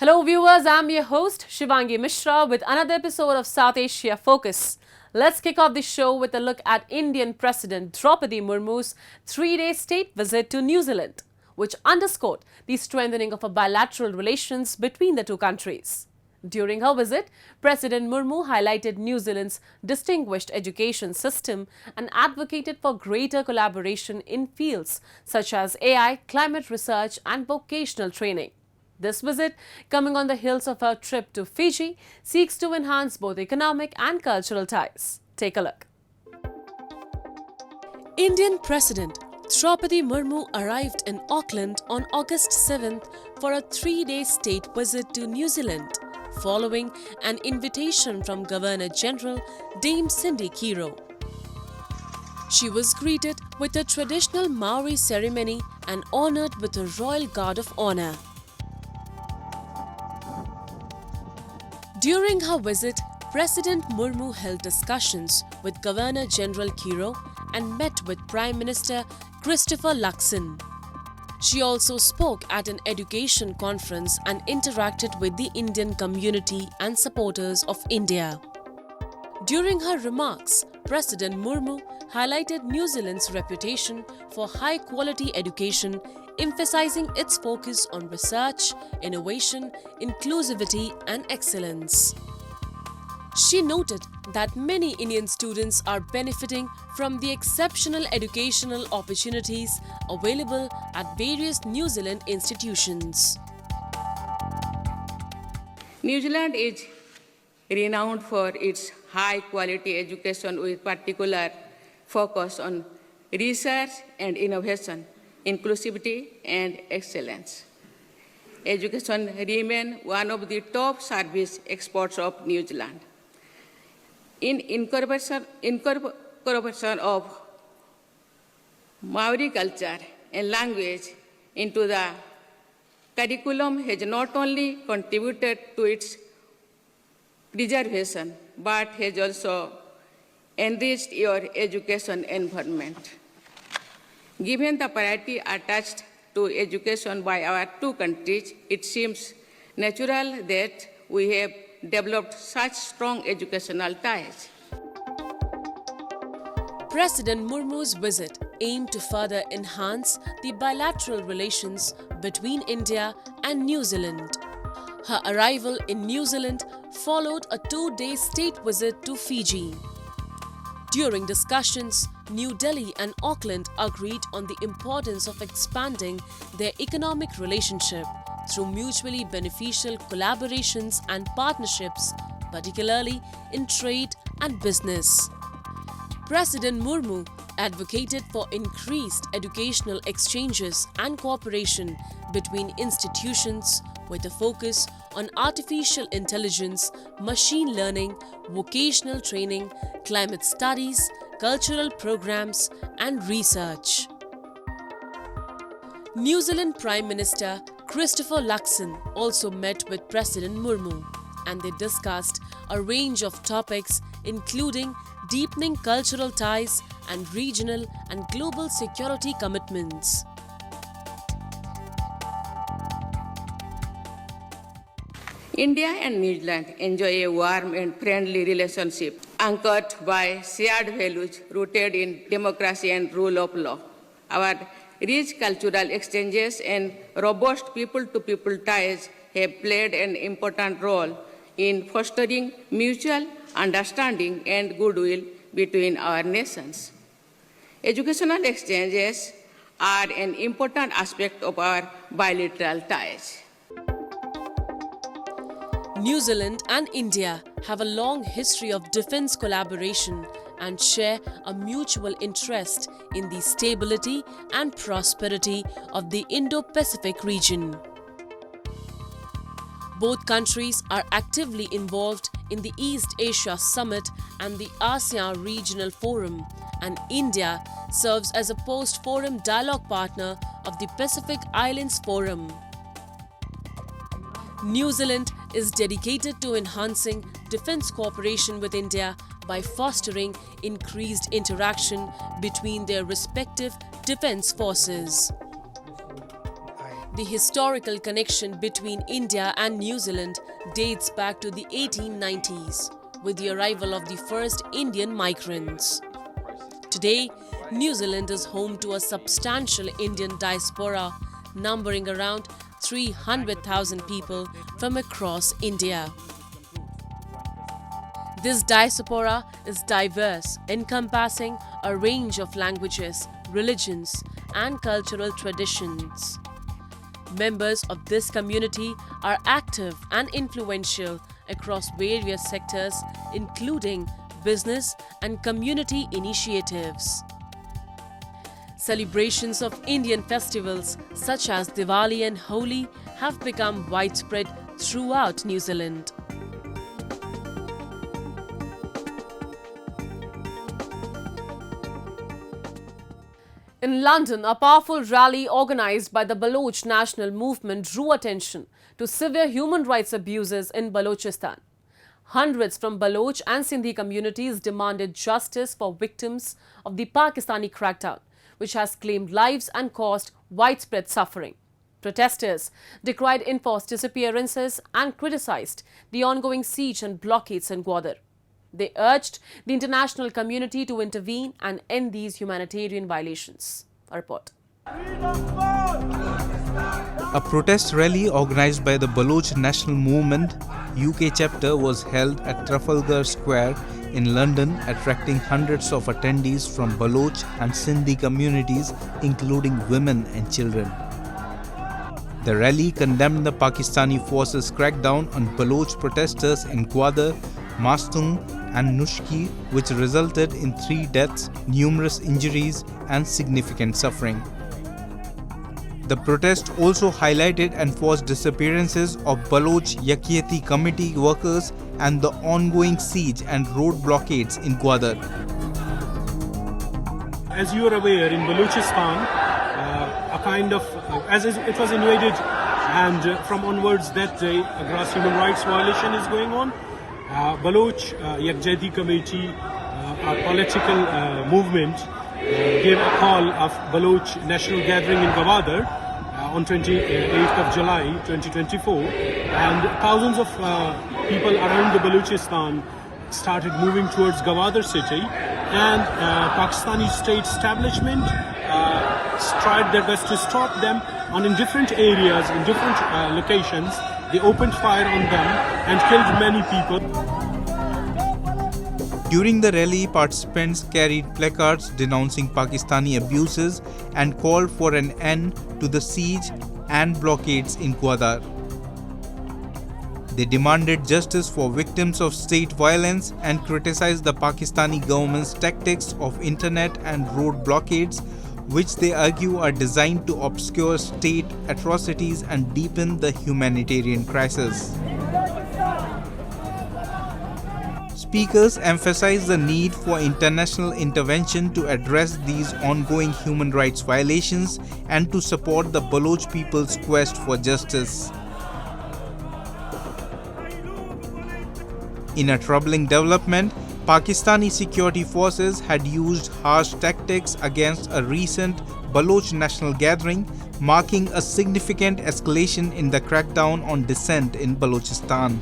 Hello viewers, I'm your host Shivangi Mishra with another episode of South Asia Focus. Let's kick off the show with a look at Indian President Droupadi Murmu's 3-day state visit to New Zealand, which underscored the strengthening of bilateral relations between the two countries. During her visit, President Murmu highlighted New Zealand's distinguished education system and advocated for greater collaboration in fields such as AI, climate research and vocational training. This visit, coming on the heels of her trip to Fiji, seeks to enhance both economic and cultural ties. Take a look. Indian President Droupadi Murmu arrived in Auckland on August 7th for a 3-day state visit to New Zealand, following an invitation from Governor General Dame Cindy Kiro. She was greeted with a traditional Maori ceremony and honoured with a Royal Guard of Honour. During her visit, President Murmu held discussions with Governor General Kiro and met with Prime Minister Christopher Luxon. She also spoke at an education conference and interacted with the Indian community and supporters of India. During her remarks, President Murmu highlighted New Zealand's reputation for high-quality education, emphasizing its focus on research, innovation, inclusivity and excellence. She noted that many Indian students are benefiting from the exceptional educational opportunities available at various New Zealand institutions. New Zealand is renowned for its high-quality education with particular focus on research and innovation, inclusivity and excellence. Education remains one of the top service exports of New Zealand. In incorporation of Maori culture and language into the curriculum has not only contributed to its preservation, but has also enriched your education environment. Given the priority attached to education by our two countries, it seems natural that we have developed such strong educational ties. President Murmu's visit aimed to further enhance the bilateral relations between India and New Zealand. Her arrival in New Zealand followed a 2-day state visit to Fiji. During discussions, New Delhi and Auckland agreed on the importance of expanding their economic relationship through mutually beneficial collaborations and partnerships, particularly in trade and business. President Murmu advocated for increased educational exchanges and cooperation between institutions with a focus on artificial intelligence, machine learning, vocational training, climate studies, cultural programs, and research. New Zealand Prime Minister Christopher Luxon also met with President Murmu, and they discussed a range of topics including deepening cultural ties and regional and global security commitments. India and New Zealand enjoy a warm and friendly relationship anchored by shared values rooted in democracy and rule of law. Our rich cultural exchanges and robust people-to-people ties have played an important role in fostering mutual understanding and goodwill between our nations. Educational exchanges are an important aspect of our bilateral ties. New Zealand and India have a long history of defense collaboration and share a mutual interest in the stability and prosperity of the Indo-Pacific region. Both countries are actively involved in the East Asia Summit and the ASEAN Regional Forum, and India serves as a post-forum dialogue partner of the Pacific Islands Forum. New Zealand is dedicated to enhancing defense cooperation with India by fostering increased interaction between their respective defense forces. The historical connection between India and New Zealand dates back to the 1890s, with the arrival of the first Indian migrants. Today, New Zealand is home to a substantial Indian diaspora, numbering around 300,000 people from across India. This diaspora is diverse, encompassing a range of languages, religions, and cultural traditions. Members of this community are active and influential across various sectors, including business and community initiatives. Celebrations of Indian festivals such as Diwali and Holi have become widespread throughout New Zealand. In London, a powerful rally organized by the Baloch National Movement drew attention to severe human rights abuses in Balochistan. Hundreds from Baloch and Sindhi communities demanded justice for victims of the Pakistani crackdown, which has claimed lives and caused widespread suffering. Protesters decried enforced disappearances and criticized the ongoing siege and blockades in Gwadar. They urged the international community to intervene and end these humanitarian violations. A report. A protest rally organised by the Baloch National Movement UK chapter was held at Trafalgar Square in London, attracting hundreds of attendees from Baloch and Sindhi communities, including women and children. The rally condemned the Pakistani forces' crackdown on Baloch protesters in Gwadar, Mastung and Nushki, which resulted in 3 deaths, numerous injuries and significant suffering. The protest also highlighted enforced disappearances of Baloch Yakyeti committee workers and the ongoing siege and road blockades in Gwadar. As you are aware, in Balochistan, it was invaded, and from onwards that day, a gross human rights violation is going on. Baloch Yakyeti committee, a political movement, gave a call of Baloch National Gathering in Gwadar on 28th of July 2024, and thousands of people around the Balochistan started moving towards Gwadar city, and Pakistani state establishment tried their best to stop them, and in different areas, in different locations, they opened fire on them and killed many people. During the rally, participants carried placards denouncing Pakistani abuses and called for an end to the siege and blockades in Gwadar. They demanded justice for victims of state violence and criticized the Pakistani government's tactics of internet and road blockades, which they argue are designed to obscure state atrocities and deepen the humanitarian crisis. Speakers emphasized the need for international intervention to address these ongoing human rights violations and to support the Baloch people's quest for justice. In a troubling development, Pakistani security forces had used harsh tactics against a recent Baloch national gathering, marking a significant escalation in the crackdown on dissent in Balochistan.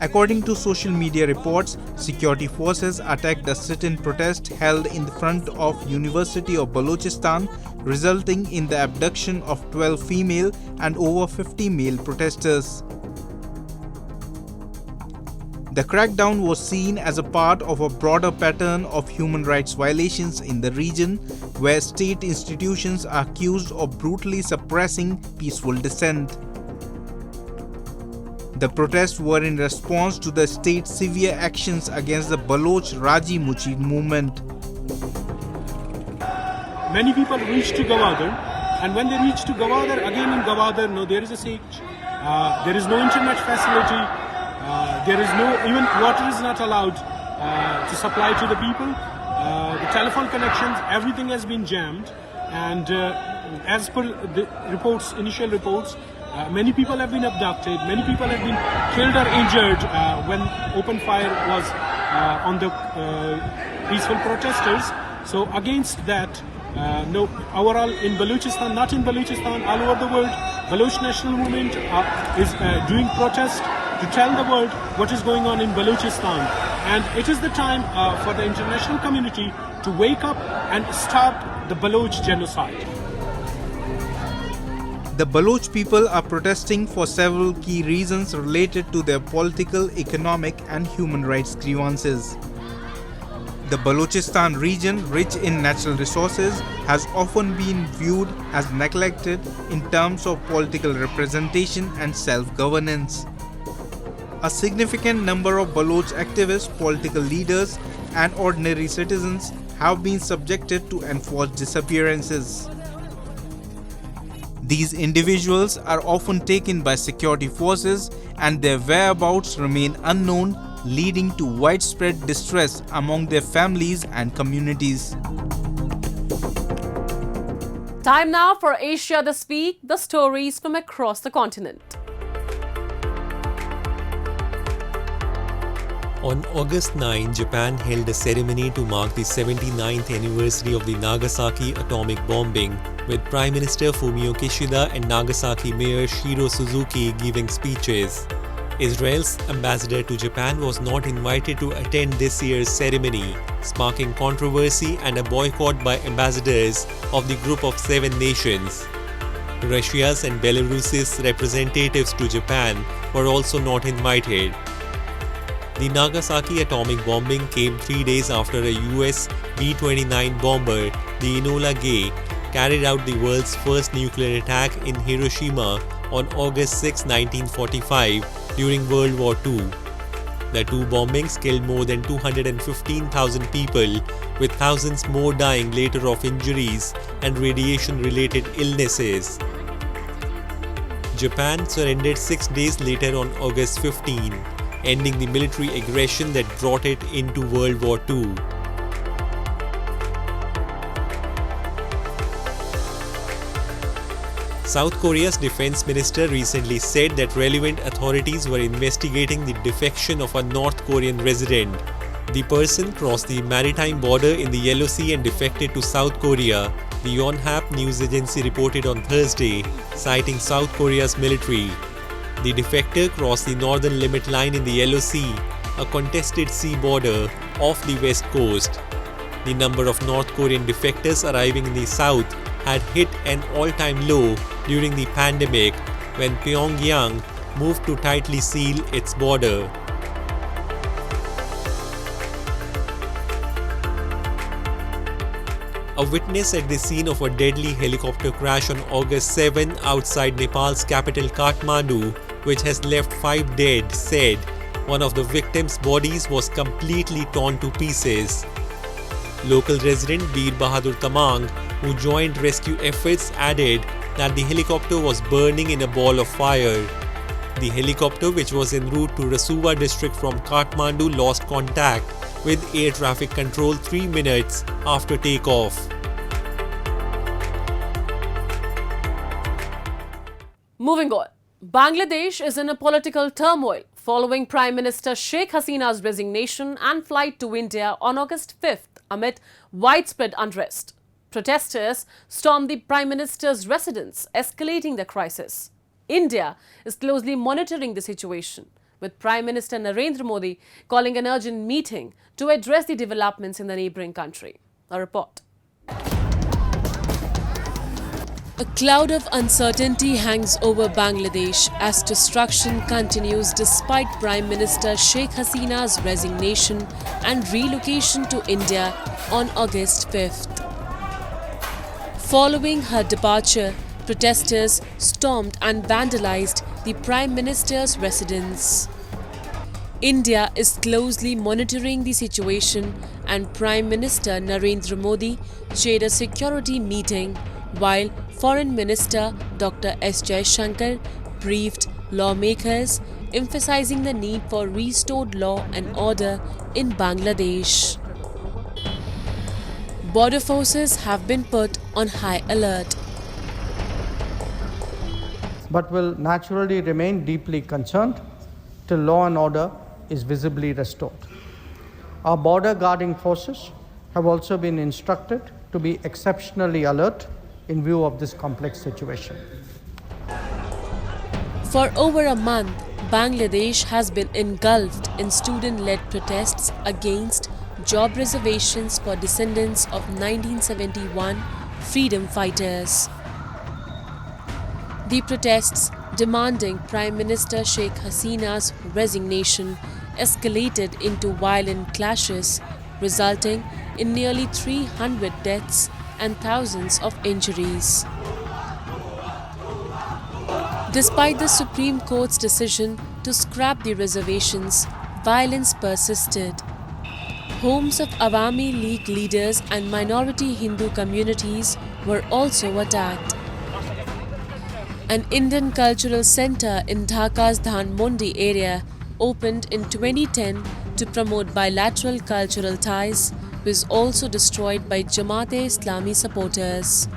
According to social media reports, security forces attacked a sit-in protest held in front of University of Balochistan, resulting in the abduction of 12 female and over 50 male protesters. The crackdown was seen as a part of a broader pattern of human rights violations in the region, where state institutions are accused of brutally suppressing peaceful dissent. The protests were in response to the state's severe actions against the Baloch Raji Muchid movement. Many people reached to Gwadar, and when they reached to Gwadar, again in Gwadar, there is a siege. There is no internet facility. There is even water is not allowed to supply to the people. The telephone connections, everything has been jammed, and as per the reports, initial reports, many people have been abducted, many people have been killed or injured when open fire was on the peaceful protesters. So against that, no, overall in Balochistan, not in Balochistan, all over the world, Baloch National Movement is doing protest to tell the world what is going on in Balochistan. And it is the time for the international community to wake up and stop the Baloch genocide. The Baloch people are protesting for several key reasons related to their political, economic and human rights grievances. The Balochistan region, rich in natural resources, has often been viewed as neglected in terms of political representation and self-governance. A significant number of Baloch activists, political leaders and ordinary citizens have been subjected to enforced disappearances. These individuals are often taken by security forces and their whereabouts remain unknown, leading to widespread distress among their families and communities. Time now for Asia This Week, the stories from across the continent. On August 9, Japan held a ceremony to mark the 79th anniversary of the Nagasaki atomic bombing, with Prime Minister Fumio Kishida and Nagasaki Mayor Shiro Suzuki giving speeches. Israel's ambassador to Japan was not invited to attend this year's ceremony, sparking controversy and a boycott by ambassadors of the Group of 7 nations. Russia's and Belarus's representatives to Japan were also not invited. The Nagasaki atomic bombing came 3 days after a US B-29 bomber, the Enola Gay, carried out the world's first nuclear attack in Hiroshima on August 6, 1945 during World War II. The two bombings killed more than 215,000 people, with thousands more dying later of injuries and radiation-related illnesses. Japan surrendered 6 days later on August 15, ending the military aggression that brought it into World War II. South Korea's defense minister recently said that relevant authorities were investigating the defection of a North Korean resident. The person crossed the maritime border in the Yellow Sea and defected to South Korea, the Yonhap news agency reported on Thursday, citing South Korea's military. The defector crossed the northern limit line in the Yellow Sea, a contested sea border off the west coast. The number of North Korean defectors arriving in the south had hit an all-time low during the pandemic when Pyongyang moved to tightly seal its border. A witness at the scene of a deadly helicopter crash on August 7 outside Nepal's capital Kathmandu, which has left 5 dead, said one of the victims' bodies was completely torn to pieces. Local resident Veer Bahadur Tamang, who joined rescue efforts, added that the helicopter was burning in a ball of fire. The helicopter, which was en route to Rasuwa district from Kathmandu, lost contact with air traffic control 3 minutes after takeoff. Moving on, Bangladesh is in a political turmoil following Prime Minister Sheikh Hasina's resignation and flight to India on August 5th amid widespread unrest. Protesters stormed the Prime Minister's residence, escalating the crisis. India is closely monitoring the situation, with Prime Minister Narendra Modi calling an urgent meeting to address the developments in the neighbouring country. A report. A cloud of uncertainty hangs over Bangladesh as destruction continues despite Prime Minister Sheikh Hasina's resignation and relocation to India on August 5th. Following her departure, protesters stormed and vandalized the Prime Minister's residence. India is closely monitoring the situation and Prime Minister Narendra Modi chaired a security meeting while Foreign Minister Dr. S. Jaishankar briefed lawmakers, emphasizing the need for restored law and order in Bangladesh. Border forces have been put on high alert. But will naturally remain deeply concerned till law and order is visibly restored. Our border guarding forces have also been instructed to be exceptionally alert in view of this complex situation. For over a month, Bangladesh has been engulfed in student-led protests against job reservations for descendants of 1971 freedom fighters. The protests demanding Prime Minister Sheikh Hasina's resignation escalated into violent clashes, resulting in nearly 300 deaths and thousands of injuries. Despite the Supreme Court's decision to scrap the reservations, violence persisted. Homes of Awami League leaders and minority Hindu communities were also attacked. An Indian cultural center in Dhaka's Dhanmondi area opened in 2010 to promote bilateral cultural ties, was also destroyed by Jamaat-e-Islami supporters.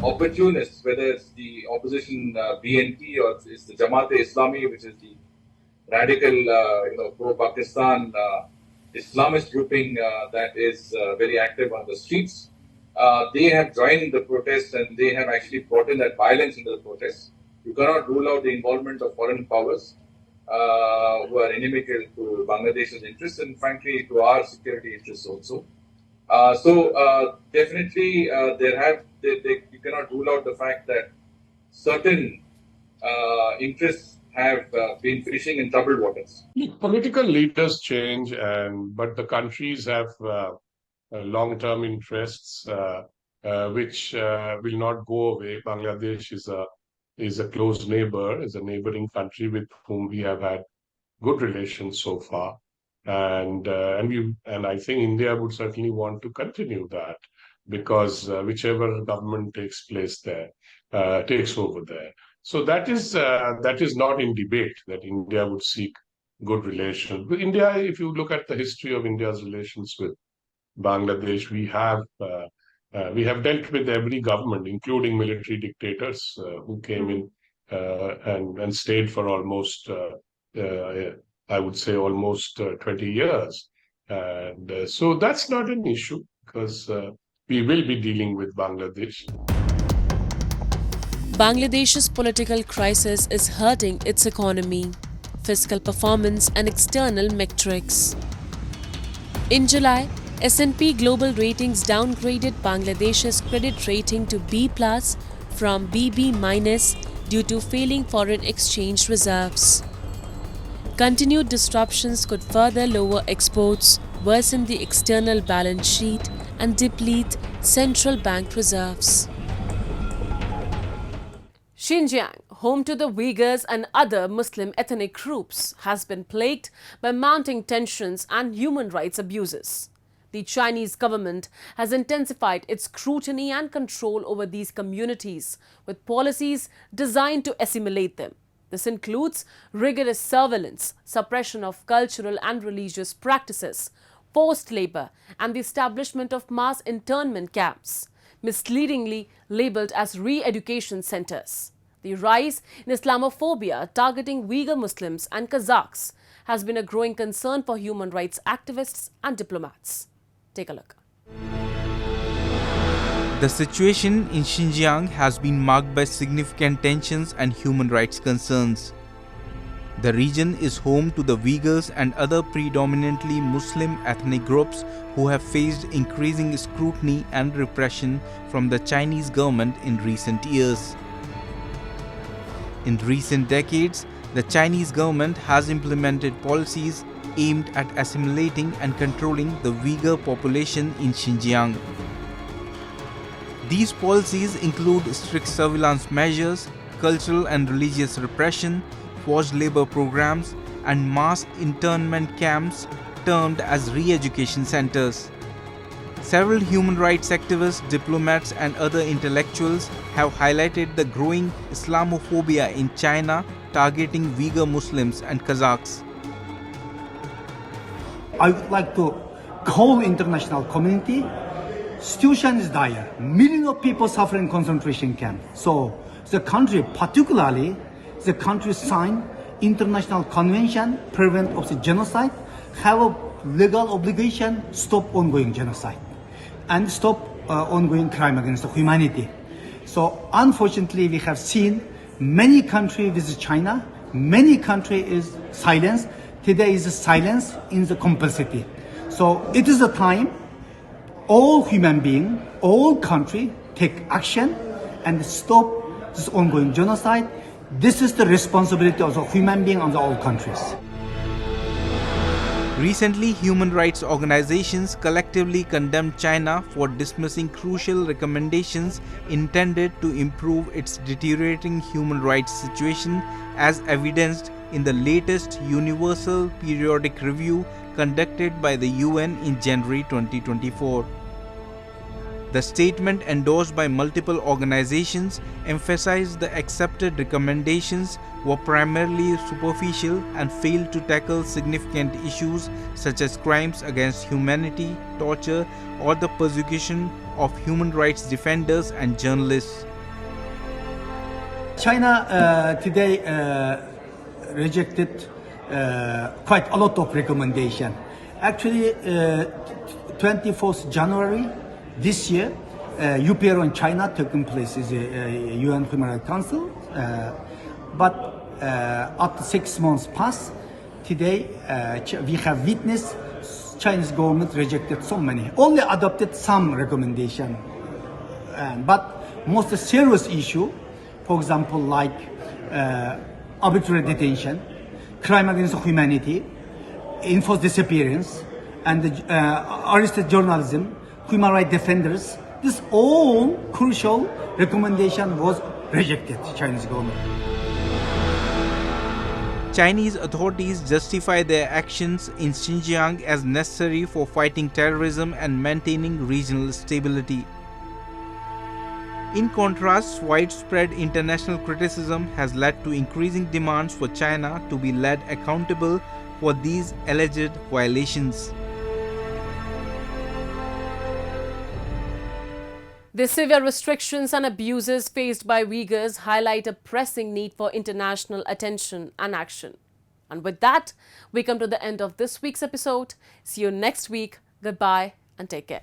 Opportunists, whether it's the opposition BNP or it's the Jamaat-e-Islami, which is the radical, pro-Pakistan Islamist grouping that is very active on the streets, they have joined the protests and they have actually brought in that violence into the protests. You cannot rule out the involvement of foreign powers who are inimical to Bangladesh's interests and frankly to our security interests also. Definitely you cannot rule out the fact that certain interests have been fishing in troubled waters. Political leaders change, but the countries have long-term interests which will not go away. Bangladesh is a close neighbor, is a neighboring country with whom we have had good relations so far. And I think India would certainly want to continue that because whichever government takes over there. So that is not in debate that India would seek good relations. With India, if you look at the history of India's relations with Bangladesh, we have dealt with every government, including military dictators who came in and stayed for almost I would say almost 20 years. And so that's not an issue because we will be dealing with Bangladesh. Bangladesh's political crisis is hurting its economy, fiscal performance and external metrics. In July, S&P Global Ratings downgraded Bangladesh's credit rating to B+ from BB- due to failing foreign exchange reserves. Continued disruptions could further lower exports, worsen the external balance sheet, and deplete central bank reserves. Xinjiang, home to the Uyghurs and other Muslim ethnic groups, has been plagued by mounting tensions and human rights abuses. The Chinese government has intensified its scrutiny and control over these communities with policies designed to assimilate them. This includes rigorous surveillance, suppression of cultural and religious practices, forced labor, and the establishment of mass internment camps, misleadingly labeled as re-education centers. The rise in Islamophobia targeting Uyghur Muslims and Kazakhs has been a growing concern for human rights activists and diplomats. Take a look. The situation in Xinjiang has been marked by significant tensions and human rights concerns. The region is home to the Uyghurs and other predominantly Muslim ethnic groups who have faced increasing scrutiny and repression from the Chinese government in recent years. In recent decades, the Chinese government has implemented policies aimed at assimilating and controlling the Uyghur population in Xinjiang. These policies include strict surveillance measures, cultural and religious repression, forced labor programs, and mass internment camps termed as re-education centers. Several human rights activists, diplomats, and other intellectuals have highlighted the growing Islamophobia in China targeting Uyghur Muslims and Kazakhs. I would like to call international community. Situation is dire. Millions of people suffer in concentration camps. So the country, particularly the country signed international convention prevent of the genocide. have a legal obligation to stop ongoing genocide and stop ongoing crime against humanity. So unfortunately, we have seen many countries visit China, many countries is silence. Today is silence in the complicity. So it is a time all human beings, all countries take action and stop this ongoing genocide. This is the responsibility of the human being and all countries. Recently, human rights organizations collectively condemned China for dismissing crucial recommendations intended to improve its deteriorating human rights situation, as evidenced in the latest Universal Periodic Review conducted by the UN in January 2024. The statement, endorsed by multiple organizations, emphasized the accepted recommendations were primarily superficial and failed to tackle significant issues such as crimes against humanity, torture, or the persecution of human rights defenders and journalists. China today rejected quite a lot of recommendations. Actually, 24th January this year, UPRO in China taking place is a UN Human Rights Council, but after 6 months past, today we have witnessed Chinese government rejected so many, only adopted some recommendation, but most serious issue, for example, like arbitrary detention, crime against humanity, enforced disappearance, and arrested journalism, human rights defenders, this all crucial recommendation was rejected, Chinese government. Chinese authorities justify their actions in Xinjiang as necessary for fighting terrorism and maintaining regional stability. In contrast, widespread international criticism has led to increasing demands for China to be led accountable for these alleged violations. The severe restrictions and abuses faced by Uyghurs highlight a pressing need for international attention and action. And with that, we come to the end of this week's episode. See you next week. Goodbye and take care.